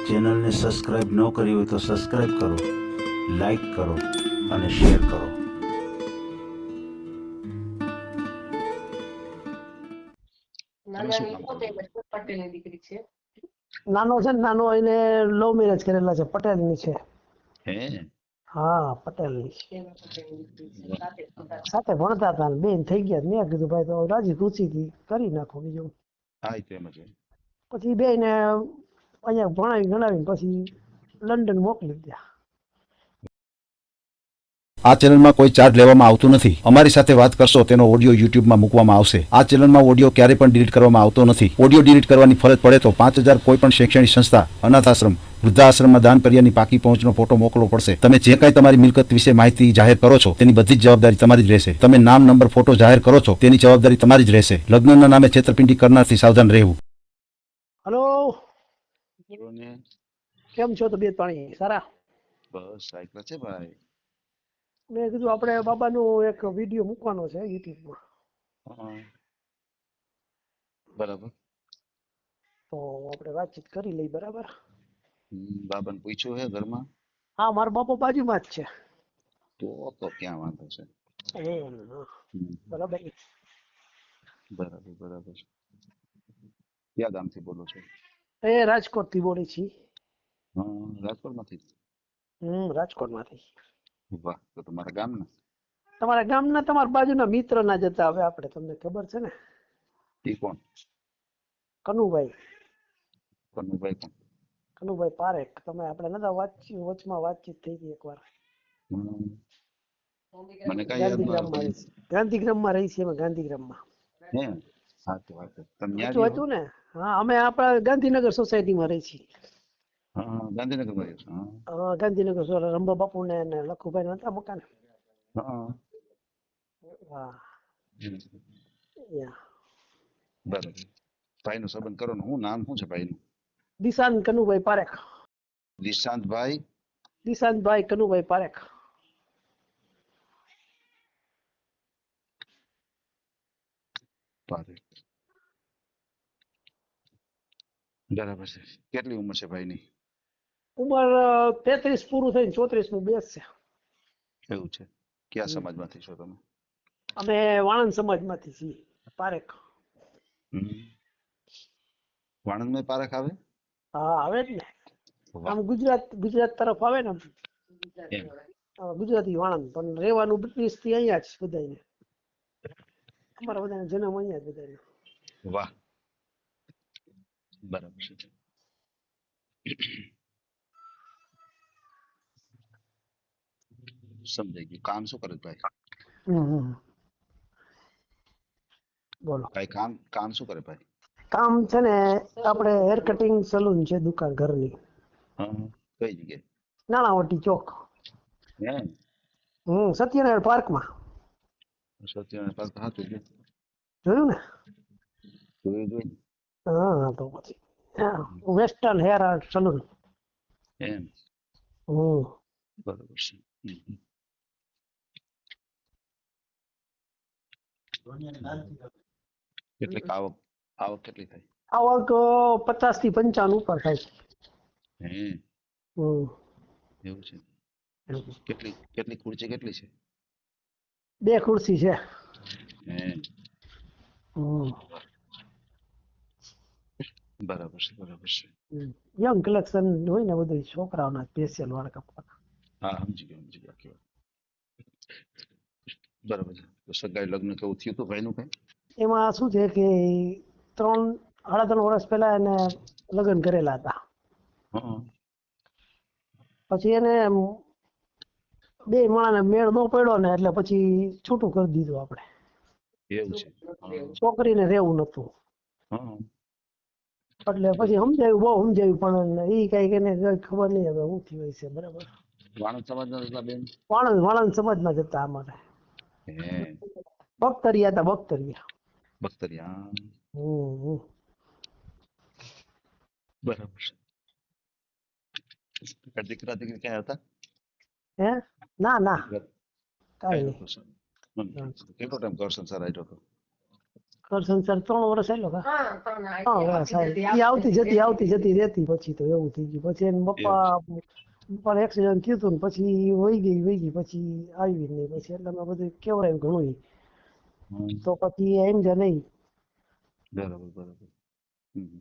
ચેનલને સબસ્ક્રાઇબ ન કરી હોય તો સબસ્ક્રાઇબ કરો, લાઈક કરો અને શેર કરો. નાનો છે ને, નાનો એને લવ મેરેજ કરેલા છે, પટેલ ની છે. હે હા, પટેલ ની સાથે ભણતા હતા ને બેન થઈ ગયા. મેં કીધું ભાઈ તો રાજી ખુશી થી કરી નાખો બીજું. હા તો એમ જ હોય. પછી બે ને અહીંયા ભણાવી ગણાવીને પછી લંડન મોકલી દીધા. આ ચેનલમાં કોઈ ચાર્જ લેવામાં આવતું નથી. અમારી સાથે વાત કરશો તેનો ઓડિયો યુટ્યુબમાં મૂકવામાં આવશે. આ ચેનલમાં ઓડિયો ક્યારેય પણ ડિલીટ કરવામાં આવતો નથી. ઓડિયો ડિલીટ કરવાની ફરજ પડે તો 5000 કોઈ પણ શૈક્ષણિક સંસ્થા, અનાથ આશ્રમ, વૃદ્ધાશ્રમમાં દાન કર્યાની પાકી પહોંચનો ફોટો મોકલવો પડશે. તમે જે કાંઈ તમારી મિલકત વિશે માહિતી જાહેર કરો છો તેની બધી જ જવાબદારી તમારી જ રહેશે. તમે નામ, નંબર, ફોટો જાહેર કરો છો તેની જવાબદારી તમારી જ રહેશે. લગ્નના નામે છેતરપિંડી કરનારથી સાવધાન રહેવું. હલો, બોલો ને. કેમ છો? તબિયત પાણી સારા? બસ સાયકલ છે ભાઈ. મેં કીધું આપણે બાબાનો એક વિડીયો મૂકવાનો છે યુટ્યુબમાં, હા, બરાબર. તો આપણે વાતચીત કરી લઈ. બરાબર? બાબાને પૂછ્યું હે ઘરમાં? હા, મારા બાપા બાજુમાં જ છે. તો ક્યાં વાંધો છે. એમ, બરાબર. બરાબર બરાબર. ક્યાં ગામથી બોલો છો? એ રાજકોટ થી બોલી છી. હા, રાજકોટમાંથી. રાજકોટમાંથી. વાહ, તો તમારા ગામના? તમારા ગામના, તમારા બાજુના મિત્ર ના જતા. હવે આપણે, તમને ખબર છે ને, એ કોણ? કનુભાઈ. કનુભાઈ કોણ? કનુભાઈ પારેખ. તમે આપણે નતા વચમાં વાતચીત થઈ હતી એકવાર. મને કઈ યાદ ન ગાંધીગ્રામમાં આવે. રહી છે. ગાંધીગ્રામમાં રહી છે અમે, ગાંધીગ્રામમાં. હે, હા તો વાત તમે ન્યા હતું રહ્યો? હતું ને. હા, અમે આપણા ગાંધીનગર સોસાયટીમાં રહી છીએ. હા, ગાંધીનગરમાં રહ્યો છો? હા ગાંધીનગર રંભા બાપુ ને લખુભાઈ નતા મકાન. હા. હા, બરાબર. ભાઈ નો સંબંધ કરો ને. શું નામ શું છે ભાઈ નું? દિશાંત કનુભાઈ પારેખ. દિશાંતભાઈ. દિશાંતભાઈ કનુભાઈ પારેખ. પારેખ. બરાબર છે. કેટલી ઉંમર છે ભાઈ ની? ઉંમર 33 પૂરું થઈને 34 બેસ છે. એવું છે. કયા સમાજમાંથી છો તમે? અમે વાણંદ સમાજમાંથી છીએ. પારેખ. વાણંદમાં પારેખ આવે? હા, આવે જ ને. વાહ. આમ ગુજરાત તરફ આવે ને. એમ. ગુજરાતી વાણંદ, પણ રહેવાનું બ્રિટિશ થી અહીંયા જ બધાને. અમારા બધાનો જન્મ અહીંયા જ બધાનો. વાહ, બરાબર છે. સમજાઈ ગયું. કામ શું કરે ભાઈ? બોલો. ભાઈ કામ શું કરે ભાઈ? કામ છે ને, આપણે હેર કટિંગ સલૂન છે, દુકાન ઘરની. હા, કઈ જગ્યાએ? નાણાવટી ચોક. હે, સત્યનારાયણ પાર્કમાં. સત્યનારાયણ પાર્ક. હા, તો જોયું ને? જોયું. હા, તો પછી વેસ્ટર્ન હેર આર્ટ સલૂન. એમ. બરાબર છે. કેટલી આવક કેટલી થાય? આવક 50 થી 55 ઉપર થાય છે. હે, એવું છે. કેટલી ખુરચી કેટલી છે? 2 ખુરશી છે. હે, બરાબર છે. બરાબર છે. યંગ કલેક્શન હોય ને, બધું છોકરાઓના સ્પેશિયલ વાળા કપડા. હા, સમજી ગયો આખી વાત. બરાબર છે. તો સગાઈ લગ્ન કેવું થયું હતું ભાઈ નું કઈ? એમાં શું છે કે 3-3.5 વર્ષ પહેલા એને લગ્ન કરેલા હતા. પછી એને 2 માણસને મેળ ન પડ્યો ને, એટલે પછી છૂટું કરી દીધું આપણે. એવું છે. છોકરીને રહેવું નતું. એટલે પછી બહુ સમજાવ્યું, પણ એ કઈ એને ખબર નહીં હવે શું થયું છે. બરાબર. વાણંદ સમાજના હતા બેન? વાણંદ સમાજમાં જતા અમારે. બખ્તરિયા હતા, બખ્તરિયા. બખ્તરિયા. બરાબર છે. દીકરા દીકરી ક્યાં હતા? હે, ના કઈ નહીં. કેટલો ટાઈમ ઘર સંસાર આવ્યો હતો? ઘર સંસાર 3 વર્ષ આયલો કા હા 3 વર્ષ આયલો. ઈ આવતી જતી રહેતી પછી તો એવું થઈ ગયું. પછી એના પપ્પા એક્સિડન્ટ થયું હતું ને પછી વહી ગઈ પછી આવી જ નહીં પછી એટલે અમે બધું કેવડાવ્યું ઘણું ઈ. હમ. તો પછી એમ જ નહીં બરાબર બરાબર. હમ.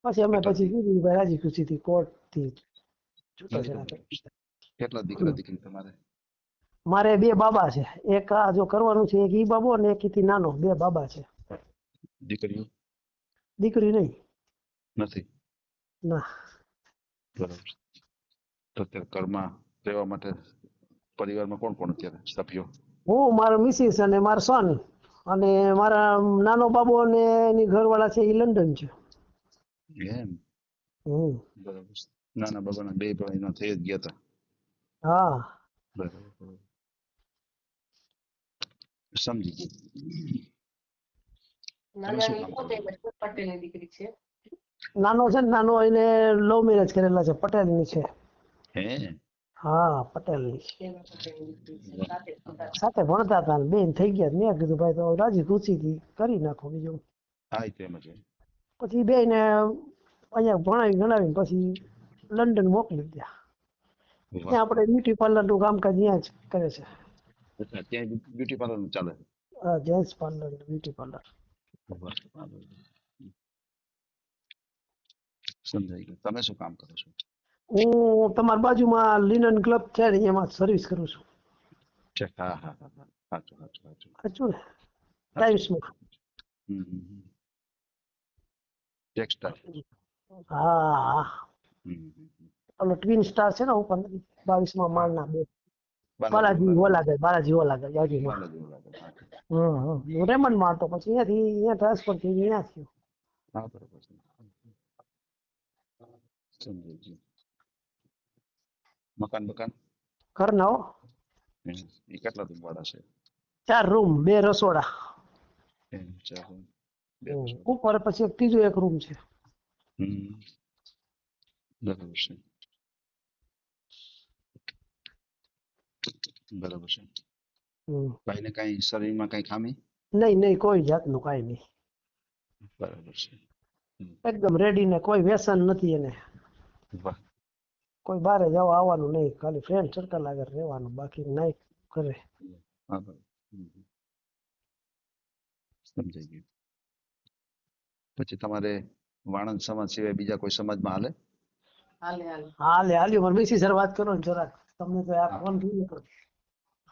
પછી અમે કેટલા પછી કીધું ભાઈ રાજી ખુશીથી કોર્ટથી છૂટાછેડા બરાબર. કરી. કેટલા દીકરા દીકરી તમારે? મારે 2 બાબા છે. એક આ જો કરવાનું છે એક ઈ બાબો ને એક ઈથી નાનો 2 બાબા છે. દીકરીઓ દીકરી નહીં નથી? ના. બરાબર. તો અત્યારે ઘરમાં રહેવા માટે પરિવારમાં કોણ કોણ અત્યારે સભ્યો? હું મારો મિસિસ અને મારો સન અને મારા નાનો બાબો અને એની ઘરવાળા છે એ લંડન છે. એમ. હમ બરાબર. નાના બાબાના 2 ભાઈના થઈ જ ગયા હતા. હા બરાબર બરાબર. સમજી ગયો. તમે શું નાનાની કામ પોતે કરો? પટેલની દીકરી છે. નાનો છે ને નાનો એને લવ મેરેજ કરેલા છે પટેલની છે. હે. હા પટેલની છે. એમાં પટેલની દીકરી છે. સાથે જ હતા. સાથે ભણતા હતા ને બેન થઈ ગયા મેં કીધું ભાઈ તો રાજી ખુશીથી કરી નાખો બીજું. હા એ તેમ જ હોય. પછી બેને અહીંયા ભણાવી ગણાવીને પછી લંડન મોકલી દીધા. વાહ. ત્યાં આપણે બ્યુટી પાર્લરનું કામકાજ ત્યાં જ કરે છે. અચ્છા, ત્યાં બ્યુટી પાર્લર નું ચાલે? Gents parlour beauty parlour. વાહ. સમજાઈ ગયું. તમે શું કામ કરો છો? હું તમારી બાજુમાં લિનન ક્લબ છે ને એમાં સર્વિસ કરું છું. છે. હા હા હા હા. સાચું સાચું સાચું. સાચું ને ટાઈમ્સમાં. ટેક્સટાઇલ. હા ઓલો ટ્વિન સ્ટાર છે ને ઉપર 22મા માળના 2 બાલાજી ઓલાગર બાજુમાં. હું રેમન્ડમાં હતો પછી અહીંયા ટ્રાન્સફર થઈ અહીંયા થયું. હા બરાબર છે. સમજાઈ ગયું. મકાન બકાન ઘરના હો એ કેટલા રૂમ વાળા છે? 4 રૂમ 2 રસોડા. એમ 4 રૂમ 2 રસોડા. ઉપર પછી એક ત્રીજો એક રૂમ છે. બરાબર છે. બરાબર છે. ભાઈને કઈ શરીરમાં કઈ ખામી? નહીં કોઈ જાતનું કાંઈ નહીં. બરાબર છે. એકદમ રેડી ને કોઈ વ્યસન નથી એને. વાહ. કોઈ બારે જવા આવવાનું નહીં ખાલી ફ્રેન્ડ સર્કલ આગળ રહેવાનું બાકી નાઈટ કરે. હા બરાબર. સમજાઈ ગયું. પછી તમારે વાણંદ સમાજ સિવાય બીજા કોઈ સમાજમાં હાલે? હાલે હાલે. હાલ્યું મારે મિસી સર વાત કરો ને જરાક તમને તો આ ફોન થઈ ગયો.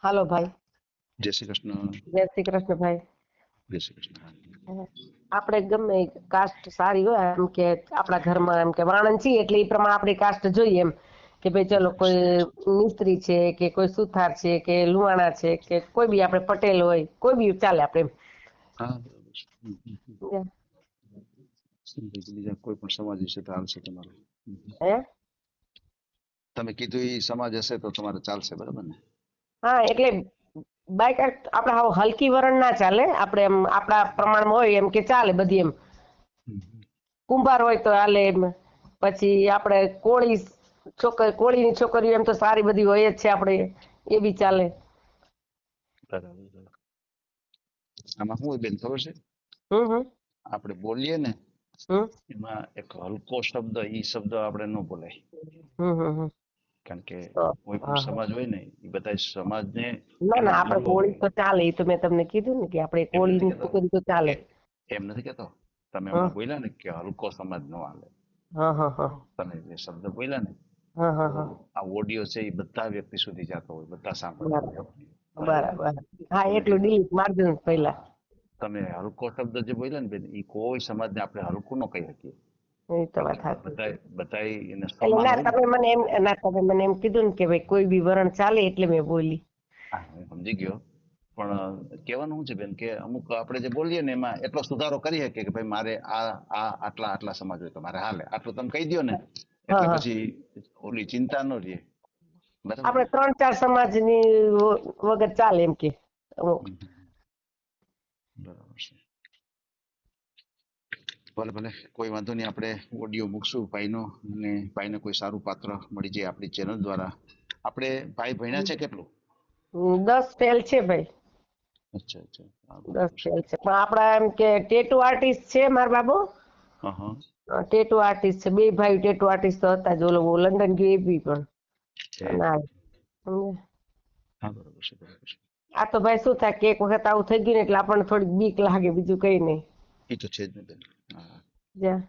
હાલો ભાઈ. જય શ્રી કૃષ્ણ. જય શ્રી કૃષ્ણ ભાઈ. જય શ્રી કૃષ્ણ. આપણે ગમે કાસ્ટ સારી હોય એમ કે આપણા ઘરમાં એમ કે વાણંદ છીએ એટલે એ પ્રમાણે આપણી કાસ્ટ જોઈએ એમ કે ભાઈ ચલો કોઈ મિસ્ત્રી છે કે કોઈ સુથાર છે કે લુહાણા છે કે કોઈ બી આપણે પટેલ હોય કોઈ બી ચાલે આપણે એમ. હા બરાબર છે. સમજાઈ ગયું. બીજા કોઈ પણ સમાજ વિશે તો હાલશે તમારે? હે તમે કીધું એ સમાજ હશે તો તમારે ચાલશે બરાબર ને? હા એટલે બાઈક આપણે હાવ હલકી વરણ ના ચાલે આપણે એમ આપણા પ્રમાણમાં હોય એમ કે ચાલે બધી એમ. કુંભાર હોય તો હાલે એમ પછી આપણે કોળીની છોકરીઓ એમ તો સારી બધી હોય જ છે આપણે એ બી ચાલે. બરાબર. આમાં શું હોય બેન ખબર છે? આપણે બોલીએ ને એમાં એક હલકો શબ્દ ઈ શબ્દ આપણે ન બોલાય. કારણ કે કોઈ પણ સમાજ હોય ને એ બધા સમાજને ના આપણે કોળી તો ચાલે એ તો મેં તમને કીધું ને કે આપણે કોળીની છોકરી તો ચાલે. એમ નથી કેતો. તમે હમણાં બોલ્યા ને કે હલકો સમાજ નો હાલે. તમે જે શબ્દ બોલ્યા ને આ ઓડિયો છે એ બધા વ્યક્તિ સુધી જતો હોય બધા સાંભળતા હોય. બરાબર. હા એટલું ડિલીટ મારજો ને પહેલા. તમે હલકો શબ્દ જે બોલ્યા ને બેન એ કોઈ સમાજને આપણે હલકું ન કહી શકીએ. એ તો વાત સાચી. બધા એને એટલે સમાન ના હોય. તમે મને એમ કીધું ને કે ભાઈ કોઈ બી વરણ ચાલે એટલે મેં બોલી. હા હું સમજી ગયો. પણ કહેવાનું શું છે બેન કે અમુક આપણે જે બોલીએ ને એમાં એટલો સુધારો કરી શકીએ કે ભાઈ મારે આટલા સમાજ હોય તો મારે હાલે આટલું તમે કહી દો ને એટલે પછી ઓલી ચિંતા ન રહે. આપણે 3-4 સમાજની વગર ચાલે એમ કે બરાબર છે. ભલે કોઈ વાંધો નહીં. આપણે ઓડિયો મૂકશું ભાઈનો અને ભાઈને કોઈ સારું પાત્ર મળી જાય આપણી ચેનલ દ્વારા. આપણે ભાઈ ભણ્યા છે કેટલું? 10 ફેલ છે ભાઈ. અચ્છા અચ્છા હા, 10 બરાબર છે. ફેલ છે પણ આપડા એમ કે ટેટુ આર્ટિસ્ટ છે મારા બાબુ, હા હા ટેટુ આર્ટિસ્ટ છે, બે ભાઈ ટેટુ આર્ટિસ્ટ તો હતા જ, ઓલો લંડન ગયો એ બી પણ છે. અને આ સમજ્યા? હા બરાબર છે બરાબર છે. આ તો ભાઈ શું થાય કે એક વખત આવું થઈ ગયું ને એટલે આપણને થોડીક બીક લાગે, બીજું કઈ નહીં. એ તો છે જ ને બેન. હા જ્યાં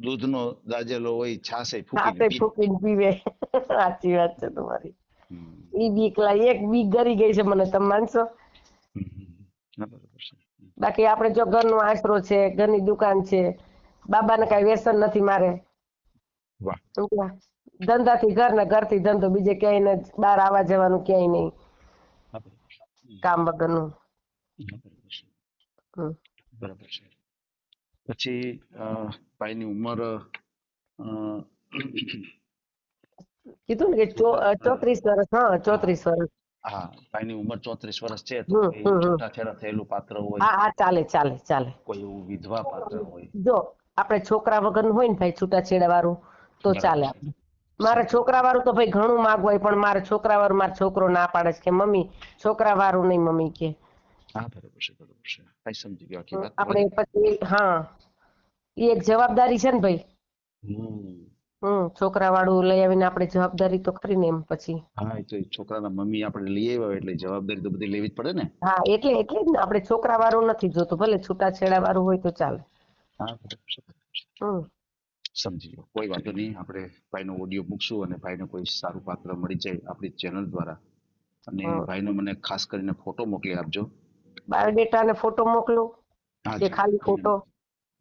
દૂધનો દાજેલો હોય છાસે ફૂકીને હાથે પી. ફૂકીને પીવે. સાચી વાત છે તમારી. હમ. ઈ બીક લાગે, એક બીક ગરી ગઈ છે મને, તમે માનશો? હા બરાબર છે. બાકી આપણે જો ઘરનો આશરો છે, ઘરની દુકાન છે, બાબાને કઈ વ્યસન નથી મારે, વાહ. સમજ્યા? ધંધાથી ઘર ને ઘરથી ધંધો, બીજે ક્યાંય બહાર આવવા જવાનું ક્યાંય નહીં, હા બરાબર છે. કામ વગરનું. હા, બરાબર છે હમ. બરાબર છે. પછી ભાઈની ઉંમર કીધું ને કે 34 વર્ષ, હા 34 વર્ષ. હા ભાઈની ઉંમર 34 વર્ષ છે તો હમ કોઈ હમ હમ. છૂટાછેડા થયેલું પાત્ર હોય, હા હા, ચાલે ચાલે ચાલે. કોઈ એવું વિધવા પાત્ર હોય. જો આપણે છોકરા વગરનું હોય ને ભાઈ, છૂટાછેડા વાળું, તો બરાબર ચાલે. છે. આપણે મારે સમજી છોકરા વાળું તો ભાઈ ઘણું માગવું હોય, પણ મારે છોકરા વાળું મારો છોકરો ના પાડે છે કે મમ્મી છોકરા વાળું નહીં મમ્મી કે. હા બરાબર છે બરાબર છે. ભાઈ સમજી ગયો આખી વાત આપણે તમારી. પછી હા, એ એક જવાબદારી છે ને ભાઈ. હમ. છોકરા વાળું લઈ આવીને આપણે જવાબદારી તો ખરી ને એમ પછી. હા એ તો એ છોકરાના મમ્મી આપણે લઈ આવ્યા હોય એટલે જવાબદારી તો બધી લેવી જ પડે ને. હા એટલે જ ને, આપણે છોકરા વાળું નથી જોતું, ભલે છૂટાછેડા વાળું હોય તો ચાલે. હા બરાબર છે બરાબર છે. હમ. સમજી ગયો, કોઈ વાંધો નહીં. આપણે ભાઈનો ઓડિયો મૂકશું અને ભાઈને કોઈ સારું પાત્ર મળી જાય આપણી ચેનલ દ્વારા. અને ભાઈનો મને ખાસ કરીને ફોટો મોકલી આપજો. બાયોડેટા અને ફોટો મોકલું હા કે જી, ખાલી ફોટો?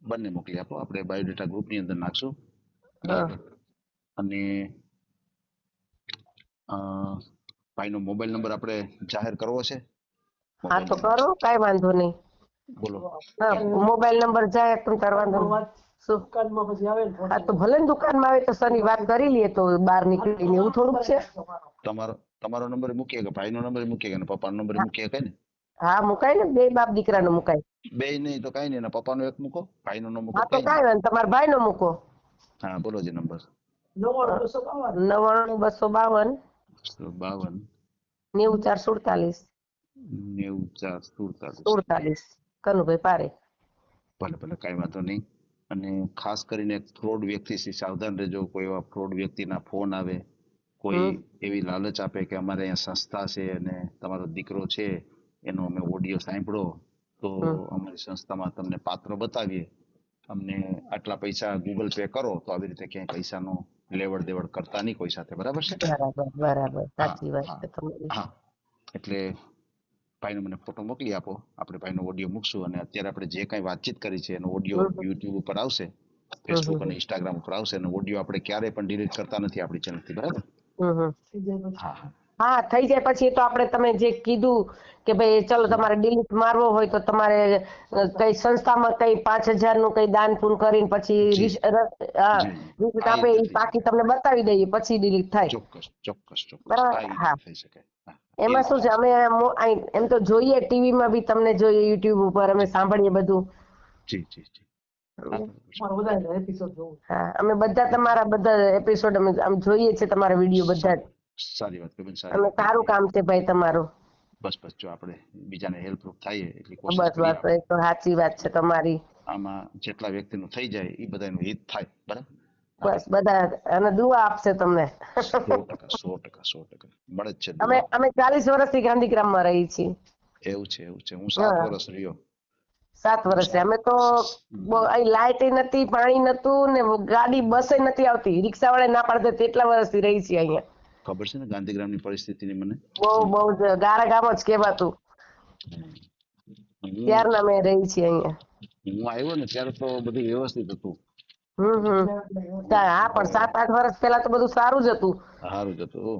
બંને મોકલી આપો. આપણે બાયોડેટા ગ્રુપની અંદર નાખશું. હા બરાબર. અને અ, ભાઈનો મોબાઈલ નંબર આપણે જાહેર કરવો છે? હા મોબાઈલ તો નંબર કરો, કઈ વાંધો નહીં. બોલો. હા, મોબાઈલ નંબર જાય તો તાર વાંધો નહીં. શું? હા તો ભલે ને દુકાનમાં આવે તો સની વાત કરી લઈએ, તો બહાર નીકળીને એવું થોડુંક છે. તમારો તમારો નંબર મૂકીએ કે ભાઈનો નંબર મૂકીએ કે પપ્પાનો નંબર મૂકીએ કે ને? હા મુકાય ને, બે બાપ દીકરાનો મુકાય. બે નહીં તો કઈ નહીં, એના પપ્પાનો એક મૂકો, ભાઈનો ન મૂકો હા તો કઈ કઈ નહીં. વાંધો, તમારા ભાઈ નો મૂકો. હા બોલો જે નંબર. 99 52 90 90 4 47. 47 કનુભાઈ પારે. ભલે ભલે કઈ વાંધો નહીં. અને ખાસ કરીને ફ્રોડ વ્યક્તિથી સાવધાન રહેજો. કોઈ એવા ફ્રોડ વ્યક્તિના ફોન આવે, કોઈ એવી લાલચ આપે કે અમારે અહીંયા સંસ્થા છે અને તમારો દીકરો છે એનો અમે ઓડિયો સાંભળો તો અમારી સંસ્થામાં તમને પાત્ર બતાવીએ, અમને આટલા પૈસા ગૂગલ પે કરો, તો આવી રીતે ક્યાંય પૈસાનો લેવડ દેવડ કરતા નહીં કોઈ સાથે. બરાબર છે? બરાબર બરાબર, હા સાચી વાત હા છે તમારી. હા. એટલે ભાઈનો મને ફોટો મોકલી આપો. આપણે ભાઈનો ઓડિયો મૂકશું અને અત્યારે આપણે જે કાંઈ વાતચીત કરી છે એનો ઓડિયો યુટ્યુબ ઉપર આવશે, ફેસબુક અને ઇન્સ્ટાગ્રામ ઉપર આવશે. અને ઓડિયો આપણે ક્યારેય પણ ડિલીટ કરતા નથી આપણી ચેનલથી. બરાબર? હા હા હા થઈ જાય પછી તો આપણે તમે જે કીધું કે ભાઈ ચલો તમારે ડિલીટ મારવો હોય તો તમારે કઈ સંસ્થામાં કઈ 5000 નું કઈ દાન પૂન કરીને પછી જી રિસિપ્ટ જી આ આપે, રીતે ઈ થઈ શકે. પાકી તમને બતાવી દઈએ પછી ડિલીટ થાય. ચોક્કસ ચોક્કસ ચોક્કસ આ બરાબર. રીતે હા, થઈ શકે. હા, એ એમાં રીતે શું છે, થઈ અમે શકે. એમ તો જોઈએ ટીવીમાં બી, તમને જોઈએ યુટ્યુબ ઉપર, અમે જી સાંભળીએ બધું. જી જી જી. હા બરાબર છે. હા, અમે બધા તમારા બધા એપિસોડ અમે આમ જોઈએ છે, તમારા વિડીયો બધા જ. સારી વાત બેન, સારી અમે વાત સારું એટલે કામ છે ભાઈ તમારું. બસ બસ જો આપણે બીજાને હેલ્પરૂપ થાય એટલી કોશિશ બસ કરીએ બસ, આપણે. એ તો સાચી વાત છે તમારી. આમાં જેટલા વ્યક્તિનું થઈ જાય એ બધાનું હિત થાય. બરાબર? હા બસ બધા અને દુઆ આપશે તમને. 100% 100% મળે જ છે અમે દુઆ. અમે 40 વર્ષથી ગાંધીગ્રામમાં રહી છીએ. એવું છે એવું છે. હું 7 હા, વર્ષ રહ્યો. 7 હું વર્ષ સાત અમે તો અહીં લાઇટ નથી, પાણી નતું ને ગાડી બસે નથી આવતી, રિક્ષા વાળા ના પાડતા, તેટલા વર્ષથી રહી છીએ અહીંયા. ખબર છે ને ગાંધીગ્રામની પરિસ્થિતિની મને. બહુ જ ગારા ગામ જ કહેવાતું. હું ત્યારના અમે રહી છીએ અહીંયા. હું આવ્યો ને ત્યારે તો બધું વ્યવસ્થિત હતું. હા પણ 7-8 વર્ષ પહેલા તો બધું સારું જ હતું. સારું જ હતું.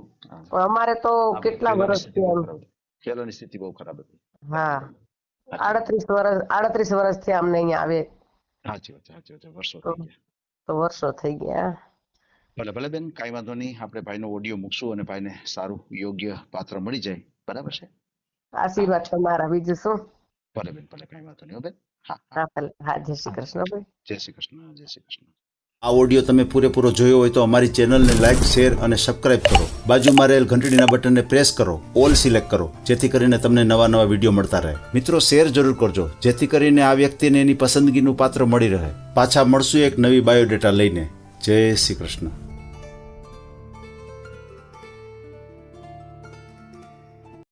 પણ અમારે તો આ કેટલા પહેલાની વર્ષ સ્થિતિ બહુ થયા એમ. ખરાબ હતી. પહેલાની સ્થિતિ બહુ ખરાબ હતી. હા, સાચી વાત 38 વર્ષ થયા અમને અહીંયા આવે. સાચી વાત સાચી વાત. વર્ષો થઈ ગયા. તો વર્ષો થઈ ગયા. ભલે ભલે બેન, કાંઈ વાંધો નહીં. આપણે ભાઈનો ઓડિયો મૂકશું અને ભાઈને સારું યોગ્ય પાત્ર મળી જાય. બરાબર છે? આશીર્વાદ તમારા, બીજું શું. ભલે બેન ભલે, કાંઈ વાંધો નહીં હો બેન. હા હા. હા ભલે. હા, જય શ્રી કૃષ્ણ ભાઈ. જય શ્રી કૃષ્ણ જય શ્રી કૃષ્ણ. આ ઓડિયો તમે પૂરેપૂરો જોયો હોય તો અમારી ચેનલને લાઇક, શેર અને સબસ્ક્રાઇબ કરો. બાજુમાં રહેલ ઘંટડીના બટનને પ્રેસ કરો, ઓલ સિલેક્ટ કરો, જેથી કરીને તમને નવા વિડીયો મળતા રહે. મિત્રો, શેર જરૂર કરજો, જેથી કરીને આ વ્યક્તિને એની પસંદગીનું પાત્ર મળી રહે. પાછા મળશું એક નવી બાયોડેટા લઈને. જય શ્રી કૃષ્ણ.